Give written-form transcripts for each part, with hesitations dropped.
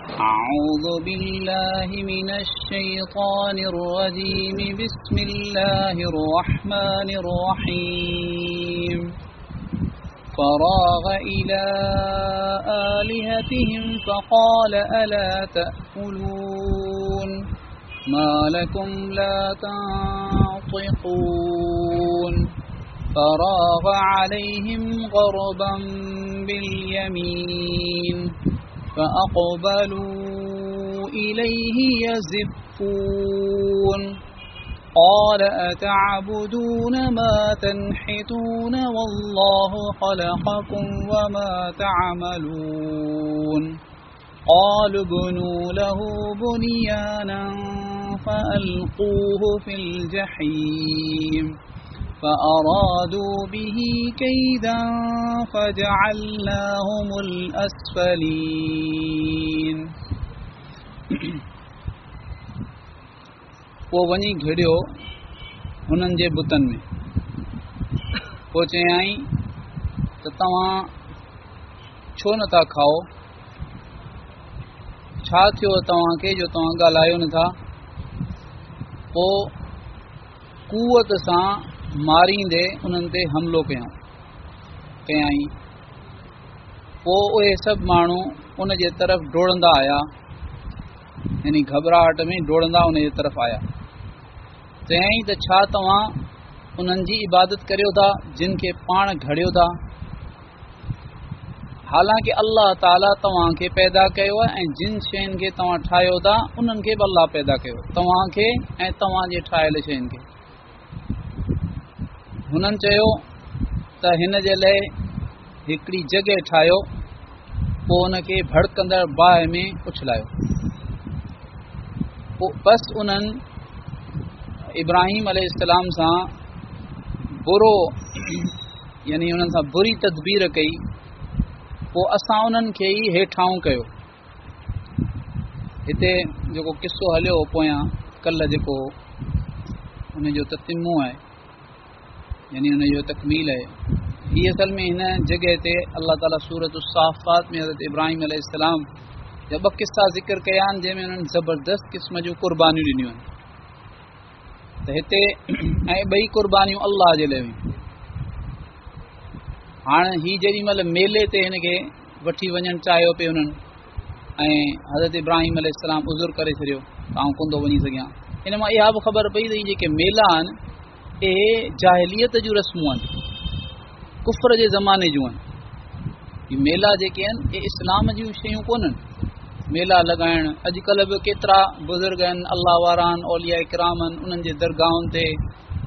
أعوذ بالله من الشيطان الرجيم بسم الله الرحمن الرحيم فراغ إلى آلهتهم فقال ألا تأكلون ما لكم لا تنطقون فراغ عليهم ضربا باليمين فأقبلوا إليه يزفون قال أتعبدون ما تنحتون والله خلقكم وما تعملون قالوا ابنوا له بنيانا فألقوه في الجحيم فأرادوا به كيدا فجعلناهم الأسفلين वो वञी घिड़ियो हुननि जे बुतनि में पोइ चयाई त तव्हां छो नथा खाओ छा थियो तव्हांखे जो तव्हां ॻाल्हायो नथा पोइ कुवत सां मारींदे उन्हनि ते हमिलो कयाई पोइ उहे सभु माण्हू उन जे तरफ़ डोड़ंदा आया यानी घबराहट में डोड़ंदा उन जे तरफ़ आया चयाई त छा तव्हां उन्हनि जी इबादत करियो था जिन खे पाण घड़ियो था हालांकि अल्लाह ताला तव्हांखे पैदा कयो आहे ऐं जिन शयुनि खे तव्हां ठाहियो था उन्हनि खे बि अल्लाह पैदा कयो तव्हांखे ऐं तव्हांजे ठाहियल शयुनि खे हुननि चयो त हिन जे लाइ हिकिड़ी जॻह ठाहियो पोइ उनखे भड़कंदड़ बाहि में उछलायो पोइ बसि उन्हनि इब्राहिम अलैहिस्सलाम सां बुरो यानी उन्हनि सां बुरी तदबीर कई पोइ असां उन्हनि खे ई हेठाऊं कयो हिते जेको किस्सो हलियो पोयां कल्ह जेको उनजो ततिमो आहे यानी उनजो तकमील आहे हीअ असल में हिन जॻह ते अल्लाह ताला सूरत साफ़ात में हज़रत इब्राहिम अलैहिस्सलाम जा ॿ किस्सा ज़िक्र कया आहिनि जंहिंमें उन्हनि ज़बरदस्त क़िस्म जूं क़ुर्बानियूं ॾिनियूं आहिनि त हिते ऐं ॿई क़ुर्बानियूं अल्लाह जे लाइ हुयूं हाणे ही जेॾी महिल मेले ते हिनखे वठी वञणु चाहियो पिए हुननि ऐं हज़रत इब्राहिम अलैहिस्सलाम उज़ुर करे छॾियो आउं कोन थो वञी सघियां हिन मां इहा बि ख़बर पई त हीअ जेके मेला आहिनि इहे जाहिलियत जूं रस्मूं आहिनि कुफ़र जे ज़माने जूं आहिनि हीअ मेला जेके आहिनि इहे इस्लाम जूं शयूं कोन्हनि मेला लॻाइणु अॼुकल्ह बि केतिरा बुज़ुर्ग आहिनि अल्लाह वारा आहिनि औलिया इकराम आहिनि उन्हनि जे दरगाहुनि ते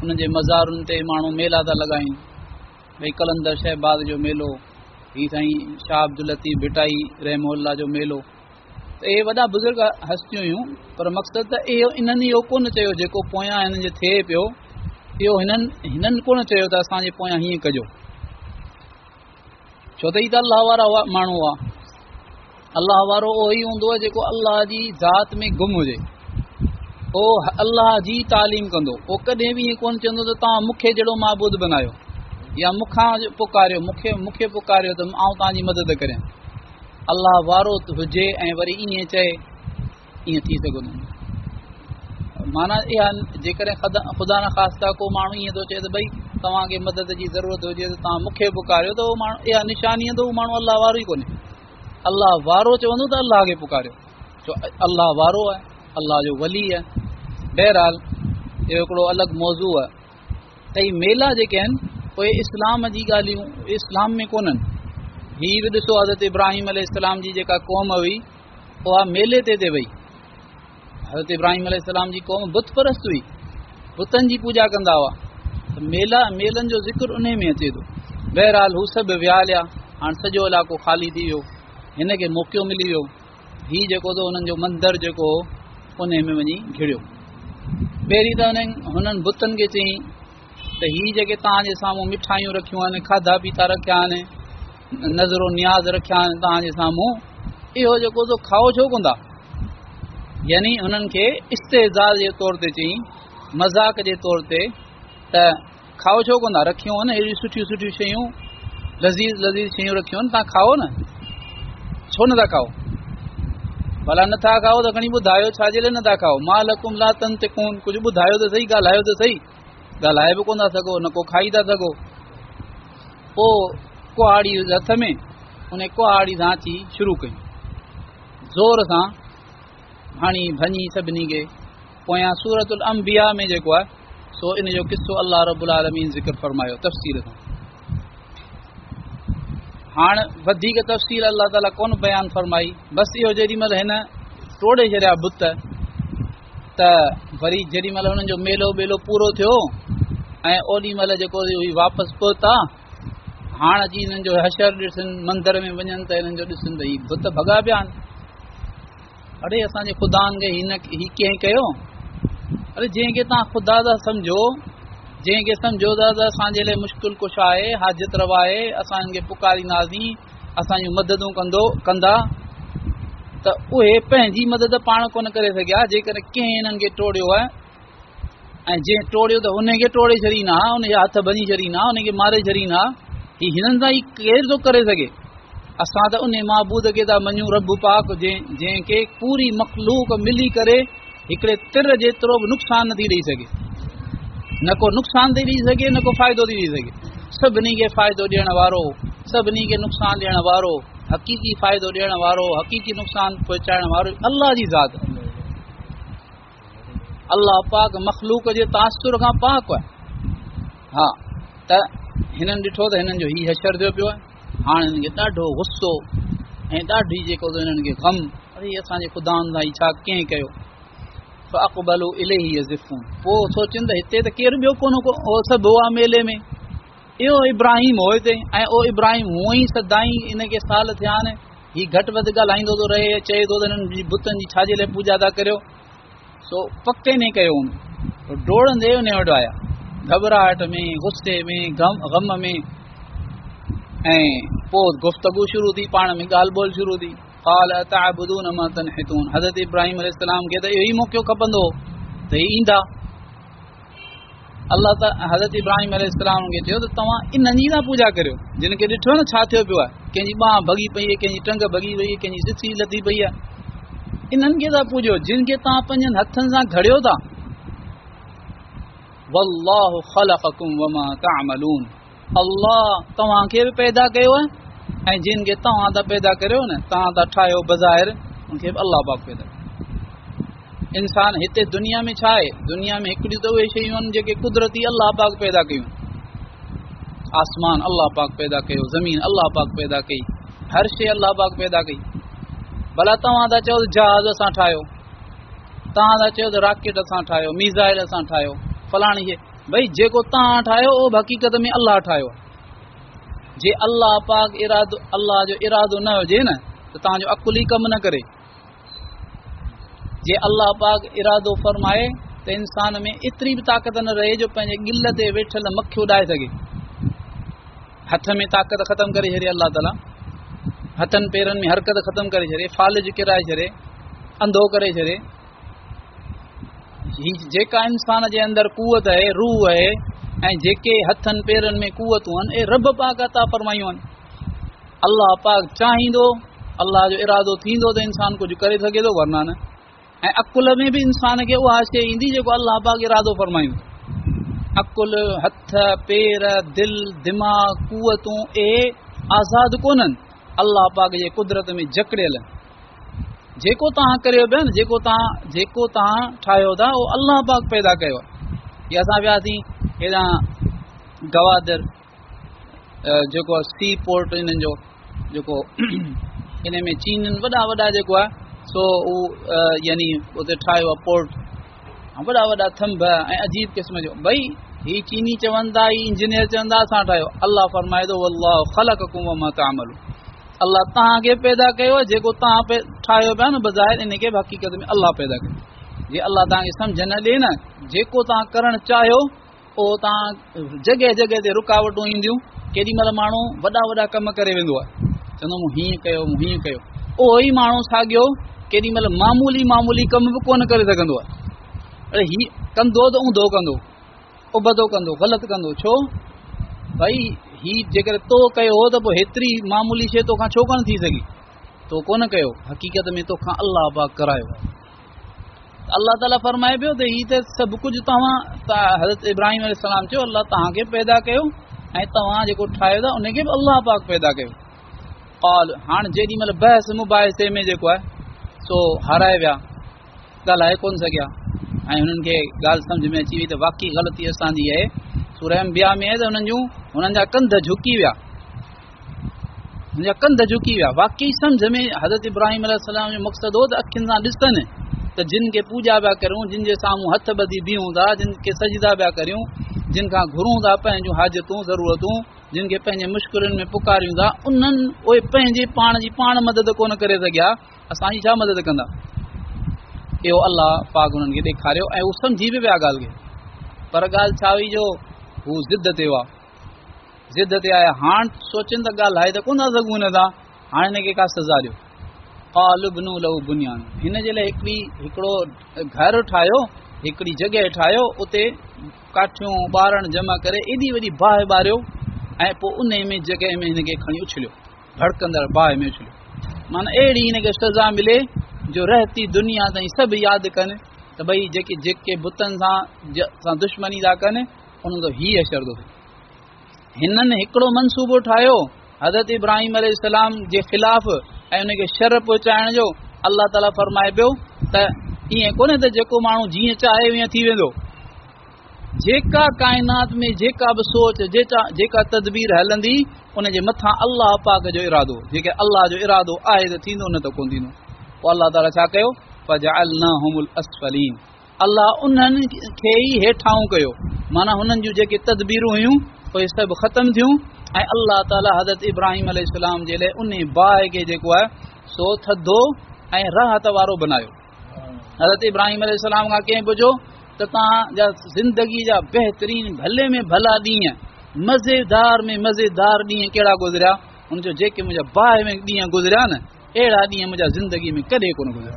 उन्हनि जे मज़ारुनि ते माण्हू मेला था लॻाइनि भई कलंदर शहबाद जो मेलो ही साईं शाह अब्दुल लतीफ़ भिटाई रहमहुल्लाह जो मेलो त इहे वॾा बुज़ुर्ग हस्तियूं हुयूं पर मक़सदु त इन्हनि इहो कोन चयो जेको पोयां हिननि जे थिए पियो इहो हिननि कोन चयो त असांजे पोयां हीअं कजो छो त हीअ त अल्लाह वारा माण्हू हुआ अल्लाह वारो उहो ई हूंदो आहे जेको अल्लाह जी ज़ात में गुम हुजे उहो अल्लाह जी तालीम कंदो उहो कॾहिं बि ईअं कोन चवंदो त तव्हां मूंखे जहिड़ो महबूद बनायो या मूंखां पुकारियो मूंखे पुकारियो त आउं तव्हांजी मदद करियां अल्लाह वारो हुजे ऐं वरी ईअं चए ईअं थी सघंदो माना इहा जेकॾहिं ख़ुदा न ख़ास्ता को माण्हू ईअं थो चए त भई तव्हांखे मदद जी ज़रूरत हुजे त तव्हां मूंखे पुकारियो त उहो माण्हू इहा निशानी त उहो माण्हू अल्लाह वारो ई कोन्हे अल्लाह वारो चवंदो त अल्लाह खे पुकारियो छो अल्लाह वारो आहे अल्लाह जो वली आहे बहरहाल इहो हिकिड़ो अलॻि मौज़ू आहे त हीअ मेला जेके आहिनि उहे इस्लाम जी ॻाल्हियूं इस्लाम में कोन्हनि हीअ बि ॾिसो हज़रत इब्राहिम अलैहिस्सलाम जी जेका क़ौम हुई उहा मेले ते वई हज़रत इब्राहिम अलैहिस्सलाम जी क़ौम बुत परस्त हुई बुतनि जी पूॼा कंदा हुआ त मेलनि जो ज़िक्र उन में अचे थो बहरहाल हू सभु विया हलिया हाणे सॼो इलाइक़ो ख़ाली थी वियो हिन खे मौक़ो मिली वियो हीउ जेको हो हुननि जो मंदरु जेको हो उन में वञी घिड़ियो पहिरीं त हुननि बुतनि खे चई त हीअ जेके तव्हांजे साम्हूं मिठाइयूं रखियूं आहिनि खाधा पीता रखिया आहिनि नज़रो नियाज़ रखिया आहिनि तव्हांजे साम्हूं इहो जेको तो खाओ छो कोन था यानी हुननि खे इस्तेज़ाज़ जे तौर ते चई मज़ाक जे तौर ते त खाओ छो कोन था रखियूं आहिनि अहिड़ियूं सुठियूं सुठियूं शयूं लज़ीज़ शयूं रखियूं आहिनि तव्हां खाओ न छो नथा खाओ भला नथा खाओ त खणी ॿुधायो छाजे लाइ नथा खाओ। मालकुम ला तंतिकून, कुझु ॿुधायो त सही, ॻाल्हायो त सही। ॻाल्हाए बि कोन था सघो, न को खाई था सघो। पोइ कुहाड़ी हथ में, उन कुहाड़ी सां अची शुरू कई ज़ोर सां हणी भञी सभिनी खे। पोयां सूरतुल अंबिया में जेको आहे सो इन जो किस्सो अल्लाह रब्बुल आलमीन ज़िक्र फरमायो तफ़सील सां। हाणे वधीक तफ़सील अल्लाह ताला कोन बयानु फरमाई, बसि इहो जेॾी महिल हिन टोड़े छॾिया बुत त वरी जेॾी महिल हुननि जो मेलो ॿेलो पूरो थियो ऐं ओॾी महिल जेको वापसि पहुता, हाणे अची हिननि जो हशर ॾिसनि, मंदर में वञनि त हिननि जो ॾिसनि त हीअ बुत भॻा पिया आहिनि। अड़े असांजे ख़ुदानि खे ही कीअं कयो? अरे जंहिंखे तव्हां ख़ुदा था सम्झो, जंहिंखे सम्झो था त असांजे लाइ मुश्किल कुझु आहे, हाजत रवा आहे, असां हिन खे पुकारींदासीं, असांजूं मददूं कंदा, त उहे पंहिंजी मदद पाण कोन करे सघिया। जेकॾहिं कंहिं हिननि खे टोड़ियो आहे ऐं जंहिं टोड़ियो त हुनखे टोड़े छॾींदा, हुनजा हथ भञी छॾींदा, हुनखे मारे छॾींदा। हीअ हिननि सां ई केरु थो करे सघे? असां त उन महबूद खे था मञूं, रब पाक, जंहिंखे पूरी मखलूक मिली करे हिकिड़े तिर जेतिरो बि नुक़सान नथी ॾेई सघे। न को नुक़सान थी ॾेई सघे, न को फ़ाइदो थी ॾेई सघे। सभिनी खे फ़ाइदो ॾियण वारो, सभिनी खे नुक़सान ॾियण वारो, हक़ीक़ी फ़ाइदो ॾियण वारो, हक़ीक़ी नुक़सान पहुचाइण वारो अल्लाह जी ज़ात। अल्लाह पाक मखलूक जे तासुर खां पाक आहे। हा, त हिननि ॾिठो त हिननि जो हीउ हशर थियो पियो आहे। हाणे हिननि खे ॾाढो गुस्सो ऐं ॾाढी जेको हिननि खे ग़म, अरे असांजे ख़ुदानि सां ही छा कीअं कयो। फ़अक़बलू इलैहि यज़िफ़ून, पोइ सोचनि त हिते त केरु ॿियो कोन को, सभु हुआ मेले में, इहो इब्राहिम हो हिते, ऐं ओ इब्राहिम हूअं ई सदाई इनखे साल थिया आहिनि, हीउ घटि वधि ॻाल्हाईंदो थो रहे, चए थो त हिननि जी बुतनि जी छाजे लाइ पूॼा था करियो। सो पके ने कयो, डोड़ंदे उन वटि आया, घबराहट में, गुस्से में, ग़म में, ऐं पोइ गुफ़्तगू शुरू थी, पाण में ॻाल्हि ॿोल शुरू थी। क़ाल अतअबुदून मा तनहितून, हज़रत इब्राहिम अलैहिस्सलाम खे त इहो ई मौक़ो खपंदो त ही ईंदा। अल्लाह त हज़रत इब्राहिम अलैहिस्सलाम खे चयो त तव्हां इन्हनि जी था पूॼा करियो, जिन खे ॾिठो न छा थियो पियो आहे, कंहिंजी ॿांह भॻी पई आहे, कंहिंजी टंग भॻी पई आहे, कंहिंजी सिसी लथी पई आहे, इन्हनि खे था पूॼो जिन खे तव्हां पंहिंजनि हथनि सां घड़ियो था। वल्लाहु ख़लक़कुम वमा तअमलून, अल्लाह तव्हांखे बि पैदा कयो आहे ऐं जिन खे तव्हां था पैदा करियो न, तव्हां था ठाहियो बज़ाहिर, उनखे बि अल्लाह पाक पैदा कयो। इंसान हिते दुनिया में छा आहे? दुनिया में हिकिड़ियूं त उहे शयूं आहिनि जेके कुदरती अल्लाह पाक पैदा कयूं। आसमान अल्लाह पाक पैदा कयो, ज़मीन अल्लाह पाक पैदा कई, हर शइ अल्लाह पाक पैदा कई। भला तव्हां था चओ जहाज़ असां ठाहियो, तव्हां था चओ त रॉकेट असां ठाहियो, मीज़ाइल असां ठाहियो, फलाणी शइ, भई जेको तव्हां ठाहियो उहो हक़ीक़त में अल्लाह ठाहियो। जे अल्लाह पाक इरादो, अल्लाह जो इरादो न हुजे न त तव्हांजो अकुल ई कमु न करे। जे अल्लाह पाक इरादो फरमाए त इंसान में एतिरी बि ताक़त न रहे जो पंहिंजे गिल ते वेठल मक्खी उॾाए सघे। हथ में ताक़त ख़तमु करे छॾे अल्लाह ताला, हथनि पेरनि में हरकत ख़तमु करे छॾे, फालिज किराए छॾे, अंधो करे छॾे। ही जेका इंसान जे अंदरि कुवत आहे, रूह आहे, ऐं जेके हथनि पेरनि में कुवतूं आहिनि, ए रब पाक अता फरमायूं आहिनि। अल्लाह पाक चाहींदो, अल्लाह जो इरादो थींदो त इंसान कुझु करे सघे थो, वरना न। ऐं अकुल में बि इंसान खे उहा शइ ईंदी जेको अल्लाह पाक इरादो फरमायूं। अकुल, हथ, पेर, दिल, दिमाग़, कुवतूं ए आज़ाद कोन्हनि, अल्लाह पाक जे कुदरत में जकड़ियल। जेको तव्हां करियो पिया न, जेको तव्हां ठाहियो था उहो अल्लाह पाक पैदा कयो आहे। या असां वियासीं हेॾां गवादर, जेको आहे सी पोर्ट, इन्हनि जो जेको इन में चीननि वॾा वॾा जेको आहे सो उहो यानी उते ठाहियो आहे पोर्ट, वॾा वॾा थंभ ऐं अजीब क़िस्म जो। भई ही चीनी चवनि था, ही इंजीनियर चवनि था असां ठाहियो, अल्लाह फरमाए थो वल्लाहु ख़लक़कुम वमा तअमलून, अल्लाह तव्हांखे पैदा कयो आहे, जेको तव्हां ठाहियो पिया न बज़ाहिर, इनखे बि हक़ीक़त में अल्लाह पैदा कयो। जे अल्लाह तव्हांखे सम्झ न ॾिए न, जेको तव्हां करणु चाहियो उहो तव्हां जॻह जॻह ते रुकावटूं ईंदियूं। केॾी महिल माण्हू वॾा वॾा कम करे वेंदो आहे, चवंदो मूं हीअं कयो, मूं हीअं कयो। उहो ई माण्हू साॻियो केॾी महिल मामूली कम बि कोन करे सघंदो आहे। अड़े हीअ कंदो त ऊंधो कंदो, उबतो कंदो, ग़लति कंदो। छो? भई ही जेकर तो कयो हो त पोइ हेतिरी मामूली शइ तोखां छो कोन थी सघी? तो कोन कयो, हक़ीक़त में तोखां अल्लाह पाक करायो। अल्लाह ताला फरमाए पियो त ही त सभु कुझु तव्हां हज़रत इब्राहिम अलैहिस्सलाम चयो अल्लाह तव्हांखे पैदा कयो ऐं तव्हां जेको ठाहियो था उनखे बि अल्लाह पाक पैदा कयो। क़ाल हाणे जेॾी महिल बहस मुबाहिसे में जेको आहे सो हाराए विया, ॻाल्हाए कोन सघिया ऐं हुननि खे ॻाल्हि सम्झ में अची वई त वाक़ई ग़लती असांजी आहे। सूरह अंबिया में आहे त हुननि जा कंध झुकी विया, हुन जा कंध झुकी विया। वाक़ई सम्झ में हज़रत इब्राहिम अलैहिस्सलाम जो मक़सदु हो त अखियुनि सां ॾिसनि त जिन खे पूॼा पिया करियूं, जिन जे साम्हूं हथ ॿधी बीहूं था, जिन खे सजदा पिया करियूं, जिन खां घुरूं था पंहिंजूं हाजतूं ज़रूरतूं, जिन खे पंहिंजे मुश्किलुनि में पुकारियूं था, उन्हनि उहे पंहिंजे पाण जी पाण मदद कोन करे सघिया, असांजी छा मदद कंदा? इहो अल्लाह पाक हुननि खे ॾेखारियो ऐं हू सम्झी बि पिया ॻाल्हि खे। पर ॻाल्हि छा हुई जो हू ज़िद ते हुआ, ज़िद ते आया। हाणे सोचनि त ॻाल्हाए त कोन था सघूं हिन सां, हाणे हिनखे का सज़ा ॾियो। क़ालू इब्नू लहू बुनियान, हिन जे लाइ हिकिड़ो घर ठाहियो, हिकिड़ी जॻह ठाहियो, उते काठियूं ॿारण जमा करे एॾी वॾी बाहि ॿारियो ऐं पोइ उन में जॻह में हिनखे खणी उछलियो, भड़कंदड़ बाहि में उछलियो। माना अहिड़ी हिनखे सज़ा मिले जो रहती दुनिया ताईं सभु यादि कनि त भई जेके बुतनि सां दुश्मनी था कनि उन्हनि जो हीअ अशर थो थिए। हिननि हिकिड़ो मनसूबो ठाहियो हज़रत इब्राहिम अलैहिस्सलाम जे ख़िलाफ़ ऐं उनखे शर पहुचाइण जो। अल्लाह ताला फरमाए पियो त ईअं कोन्हे त जेको माण्हू जीअं चाहे वीअं थी वेंदो। जेका काइनात में जेका बि सोच, जेका तदबीर हलंदी उनजे मथां अल्लाह पाक जो इरादो, जेके अल्लाह जो इरादो आहे त थींदो, न त कोन थींदो। पोइ अल्लाह ताला छा कयो, फजअलनाहुमुल अस्फलीन, अल्लाह उन्हनि खे ई हेठाऊं कयो। माना हुननि जूं जेके तदबीरूं हुयूं उहे सभु ख़तमु थियूं ऐं अल्लाह ताला हज़रत इब्राहिम अलैहिस्सलाम जे लाइ उन बाहि खे जेको आहे सो थधो ऐं राहत वारो बनायो। हज़रत इब्राहिम अलैहिस्सलाम खां कंहिं पुछो त तव्हांजा ज़िंदगी जा बहितरीन भले में भला ॾींहं, मज़ेदार में मज़ेदार ॾींहं कहिड़ा गुज़रिया? हुन जो जेके मुंहिंजा बाहि में ॾींहं गुज़रिया न, अहिड़ा ॾींहं मुंहिंजा ज़िंदगी में कॾहिं कोन गुज़रिया।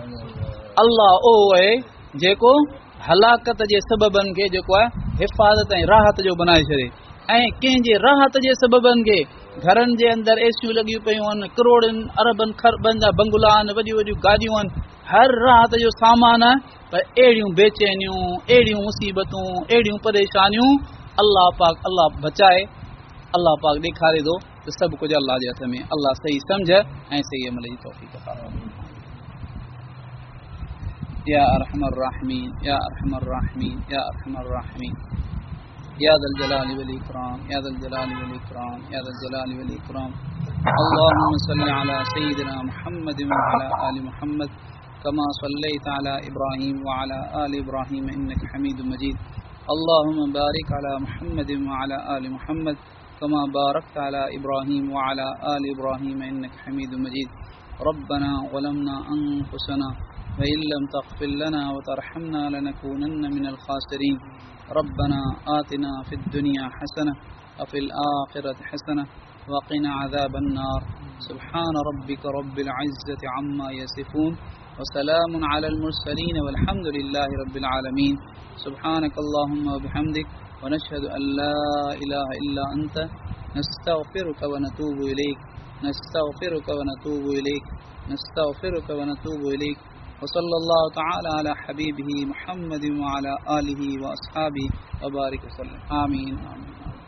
अल्लाह उहो आहे जेको हलाकत जे सबबनि खे जेको आहे हिफ़ाज़त ऐं राहत जो बनाए छॾे ऐं कंहिंजे राहत जे सबबनि खे घरनि जे अंदरि एसियूं लॻियूं पियूं आहिनि, करोड़नि अरबनि खरबनि जा बंगला आहिनि, वॾियूं वॾियूं गाॾियूं आहिनि, हर राहत जो सामान आहे, पर अहिड़ियूं बेचैनियूं, अहिड़ियूं मुसीबतूं, अहिड़ियूं परेशानियूं अल्लाह पाक बचाए। अल्लाह पाक ॾेखारे थो त सभु कुझु अल्लाह जे हथ में। अल्लाह सही सम्झ ऐं सही अमल जी तौफ़ीक़ अता फ़रमाए। या अरहमर राहिमीन, या अरहमर राहिमीन, या अरहमर राहिमीन, या ज़ल जलाली वल इकराम, या ज़ल जलाली वल इकराम, या ज़ल जलाली वल इकराम। अल्लाहुम्मा सल्लि अला सय्यिदिना मुहम्मद व अला आलि मुहम्मद कमा सल्लैता अला इब्राहीम व अला आलि इब्राहीम इन्नका हमीदुम मजीद। अल्लाहुम्मा बारिक अला मुहम्मद व अला आलि मुहम्मद कमा बारकता अला इब्राहीम व अला आलि इब्राहीम इन्नका हमीदुम मजीद। रब्बना ज़लमना अनफुसना व इन लम तग़फिर लना व तरहमना लनकूनन्न मिनल ख़ासिरीन। रब्बना आतिना फ़िद दुनिया हसनह व फ़िल आखिरति हसनह व क़िना अज़ाबन नार। सुब्हान रब्बिका रब्बिल इज़्ज़ति अम्मा यसिफून व सलामुन अलल मुरसलीन वल्हम्दुलिल्लाहि रब्बिल आलमीन। सुब्हानक अल्लाहुम्मा व बिहम्दिक व नशहदु अन ला इलाहा इल्ला अंत नस्तग़फिरुका व नतूबु इलैक, नस्तग़फिरुका व नतूबु इलैक, नस्तग़फिरुका व नतूबु इलैक। وصلى الله تعالى على حبيبه محمد وعلى آله وأصحابه وبارك وسلم. آمين آمين, آمين.